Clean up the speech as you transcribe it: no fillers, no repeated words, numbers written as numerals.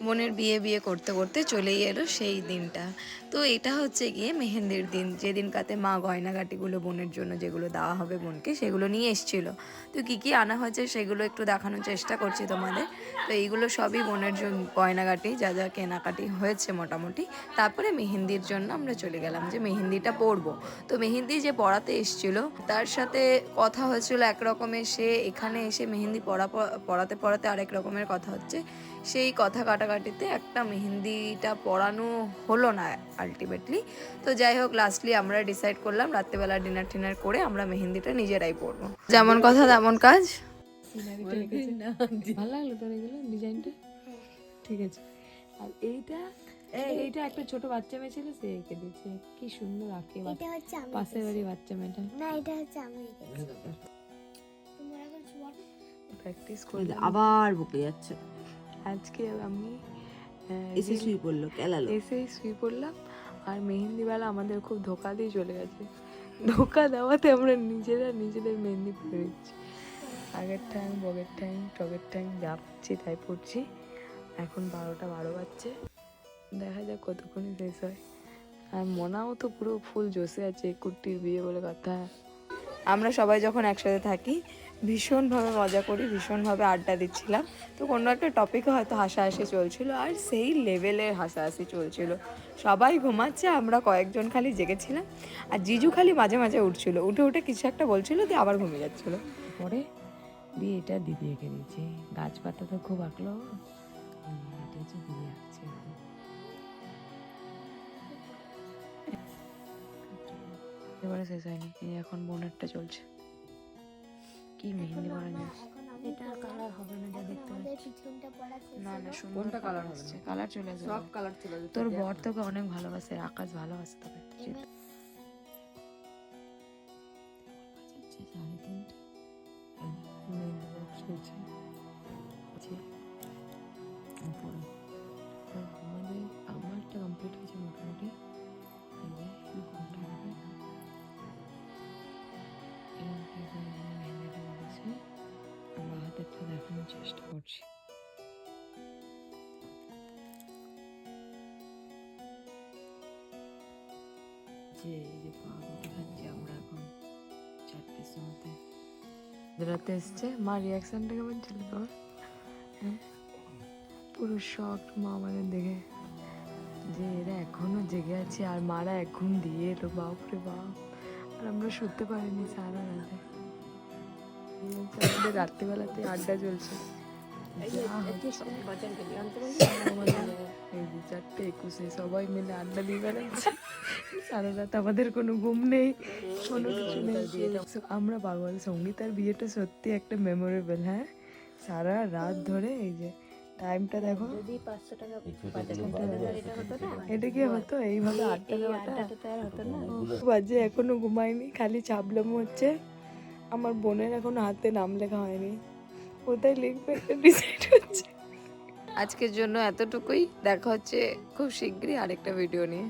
বোনের বিয়ে বিয়ে করতে করতে চলেই এলো সেই দিনটা। তো এটা হচ্ছে গিয়ে মেহেন্দির দিন, যেদিনকাতে মা গয়নাগাটিগুলো বোনের জন্য যেগুলো দেওয়া হবে বোনকে সেগুলো নিয়ে এসেছিল। তো কী কী আনা হয়েছে সেগুলো একটু দেখানোর চেষ্টা করছি তোমাদের। তো এইগুলো সবই বোনের জন্য গয়নাগাটি, যা যা কেনাকাটি হয়েছে মোটামুটি। তারপরে মেহেন্দির জন্য আমরা চলে গেলাম যে মেহেন্দিটা পরবো। তো মেহেন্দি যে পড়াতে এসেছিল তার সাথে কথা হয়েছিল একরকমের, সে এখানে এসে মেহেন্দি পড়াতে পড়াতে আরেক রকমের কথা হচ্ছে। সেই কথা কাটাকাটিতে একটা মেহেন্দিটা পরানো হলো না আলটিমেটলি। তো যাই হোক, লাস্টলি আমরা ডিসাইড করলাম রাত্রেবেলা ডিনার টিনার করে আমরা মেহেন্দিটা নিজেরাই পরবো। যেমন কথা তেমন কাজ। ভালো লাগলো তোর এগুলো ডিজাইনটা? ঠিক আছে। আর এইটা একটা ছোট বাচ্চা মেয়ে ছিল, সে এঁকে দিয়েছে, কি সুন্দর আঁকে। পাশের বাড়ি বাচ্চা মেয়েটা না, এটা হচ্ছে আমি প্র্যাকটিস করে আবার বকে যাচ্ছে। আজকে আমি এসে শুয়ে পড়লো, কেলালো, এসেই শুয়ে পড়লাম। আর মেহেন্দিওয়ালা আমাদের খুব ধোকা দিয়ে চলে গেছে। ধোকা দেওয়াতে আমরা নিজেদের মেহেন্দি পরে নিচ্ছি। আগের ঠ্যাং, বগের ঠ্যাং, টগের ঠ্যাং যা পাচ্ছি তাই পড়ছি। এখন 12টা 12 বাজছে, দেখা যাক কতক্ষণে শেষ হয়। আর মনাও তো পুরো ফুল জোশে আছে, কুট্টির বিয়ে বলে কথা। আমরা সবাই যখন একসাথে থাকি ভীষণভাবে মজা করি, ভীষণভাবে আড্ডা দিচ্ছিলাম। তো কোনো একটা টপিকে হয়তো হাসাহাসি চলছিল, আর সেই লেভেলের হাসাহাসি চলছিল। সবাই ঘুমাচ্ছে, আমরা কয়েকজন খালি জেগেছিলাম। আর জিজু খালি মাঝে মাঝে উঠছিল, উঠে উঠে কিছু একটা বলছিল, দিয়ে আবার ঘুমিয়ে যাচ্ছিল। পরে দিয়ে এটা দিদি এঁকে দিয়েছি, গাছপাতা তো খুব আঁকলো। এটা হচ্ছে দিদি আঁকছে। এবারে শেষ হয়নি, এখন বোনেরটা চলছে। কি মেহেন্দি পরা যায়, এটা কালার হবে না যা দেখতে পাচ্ছি। না না, কোনটা কালার হবে না, কালার চলে যাবে, সব কালার চলে যাবে। তোর বর তোকে অনেক ভালোবাসে, আকাশ ভালোবাসে তোকে। আমারটা কমপ্লিট হয়েছে মোটামুটি। আমরা হাতেরটা দেখানোর চেষ্টা করছি। যে পাউরুটি খাচ্ছি আমরা এখন 4টের সময়তে। রাতে এসছে, মা রিয়াকশনটা কেমন ছিল তোর? পুরো শক মা আমাদের দেখে, যে এরা এখনো জেগে আছে আর মারা এক ঘুম দিয়ে এলো, বাপরে বাপ। আর আমরা শুতে পারিনি সারা রাতে। আমাদের রাত্রিবেলাতে আড্ডা চলছে। 4:21 সবাই মিলে আড্ডা দিয়ে বেড়াচ্ছে সারা রাত, আমাদের কোনো ঘুম নেই, কোনো কিছু নেই। আমরা পাগল। সঙ্গীতার বিয়েটা সত্যি একটা মেমোরেবল। হ্যাঁ, সারা রাত ধরে এই যে টাইমটা দেখো, যদি 500 টাকা এটা কি হতো এইভাবে আড্ডা দেওয়াটা হতো না। বাজে এখনো ঘুমায়নি, খালি চাবলামো হচ্ছে। আমার বোনের এখন হাতে নাম লেখা হয়নি, কোথায় লিখবে ডিসাইড হচ্ছে। আজকের জন্য এতটুকুই, দেখা হচ্ছে খুব শীঘ্রই আরেকটা ভিডিও নিয়ে।